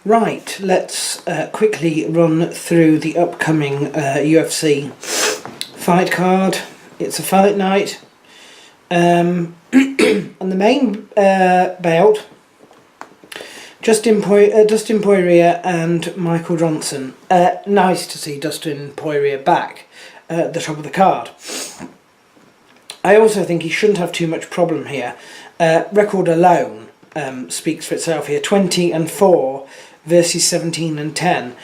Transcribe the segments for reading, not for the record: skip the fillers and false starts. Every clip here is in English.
Right, let's quickly run through the upcoming UFC fight card. It's a fight night. On the main bout, Dustin Poirier and Michael Johnson. Nice to see Dustin Poirier back at the top of the card. I also think he shouldn't have too much problem here. Record alone speaks for itself here. 20-4 versus 17-10.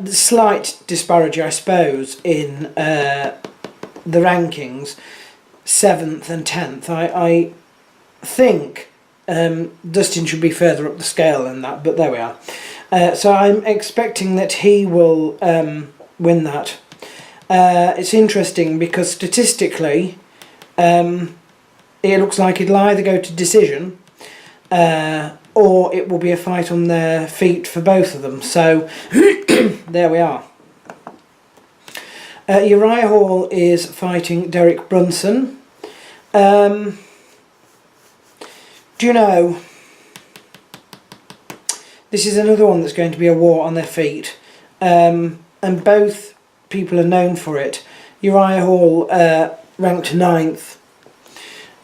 Slight disparity, I suppose, in the rankings. 7th and 10th. I think Dustin should be further up the scale than that, but there we are. So I'm expecting that he will win that. It's interesting because statistically it looks like it'll either go to decision or it will be a fight on their feet for both of them. So there we are. Uriah Hall is fighting Derek Brunson. Do you know, this is another one that's going to be a war on their feet, and both people are known for it. Uriah Hall ranked 9th,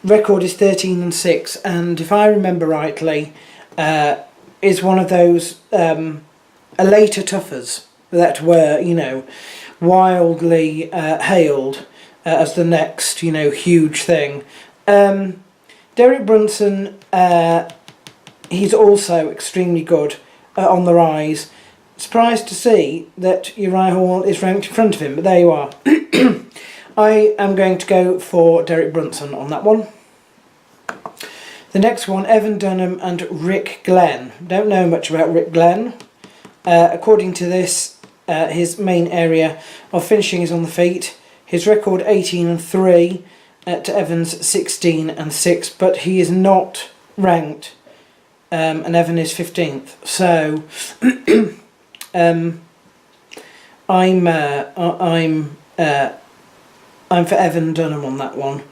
record is 13-6, and if I remember rightly, is one of those later toughers that were, you know, wildly hailed as the next, you know, huge thing. Derek Brunson, he's also extremely good on the rise. Surprised to see that Uriah Hall is ranked in front of him, but there you are. I am going to go for Derek Brunson on that one. The next one, Evan Dunham and Rick Glenn. Don't know much about Rick Glenn. According to this, his main area of finishing is on the feet. His record 18-3 to Evan's 16-6, but he is not ranked, and Evan is 15th. So I'm for Evan Dunham on that one.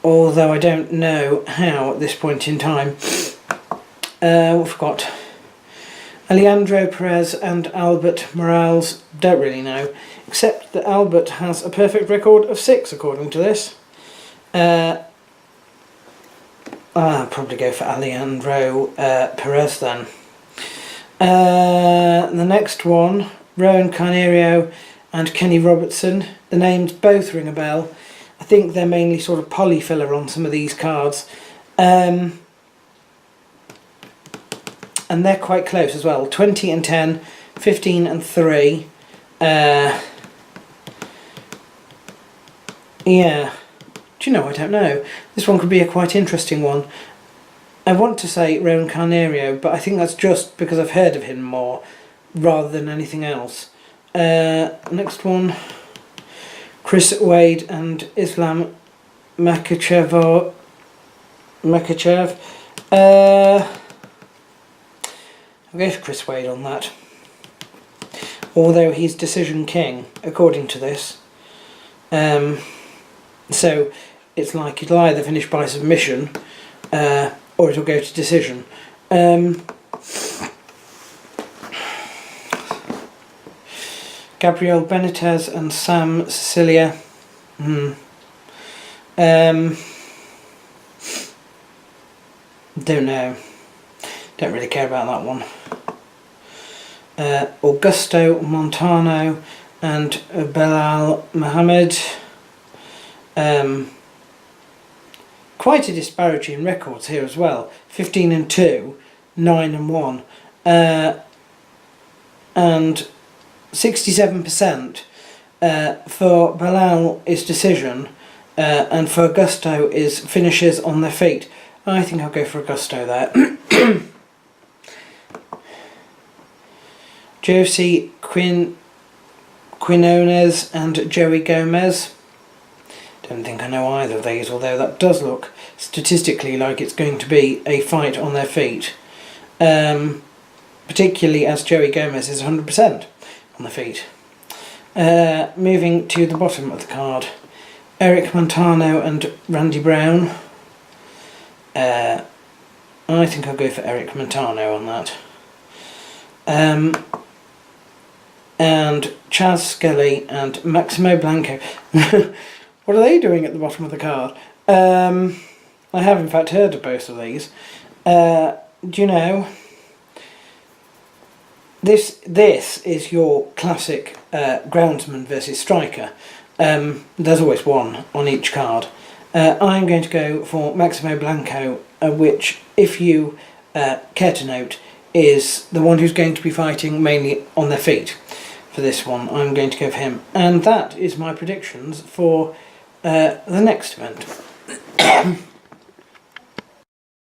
Although I don't know how at this point in time. We've got Alejandro Perez and Albert Morales. Don't really know, except that Albert has a perfect record of 6 according to this. I'll probably go for Alejandro Perez then. The next one, Rowan Carneiro and Kenny Robertson. The names both ring a bell. I think they're mainly sort of polyfiller on some of these cards. And they're quite close as well. 20-10, 15-3. Yeah. Do you know, I don't know. This one could be a quite interesting one. I want to say Rowan Carneiro, but I think that's just because I've heard of him more rather than anything else. Next one, Chris Wade and Islam Makhachev. I'll go for Chris Wade on that. Although he's decision king, according to this. So it's like it'll either finish by submission or it'll go to decision. Gabriel Benitez and Sam Cecilia. Don't know. Don't really care about that one. Augusto Montano and Belal Mohammed. Quite a disparity in records here as well. 15-2, 9-1, and 67% for Belal is decision, and for Augusto is finishes on their feet. I think I'll go for Augusto there. Josie Quinones and Joey Gomez. Don't think I know either of these, although that does look statistically like it's going to be a fight on their feet. Particularly as Joey Gomez is 100% on the feet. Moving to the bottom of the card, Eric Montano and Randy Brown. I think I'll go for Eric Montano on that. and Chaz Skelly and Maximo Blanco. What are they doing at the bottom of the card? I have in fact heard of both of these. Do you know, this is your classic groundsman versus striker. There's always one on each card. I'm going to go for Maximo Blanco, which, if you care to note, is the one who's going to be fighting mainly on their feet for this one. I'm going to go for him. And that is my predictions for the next event.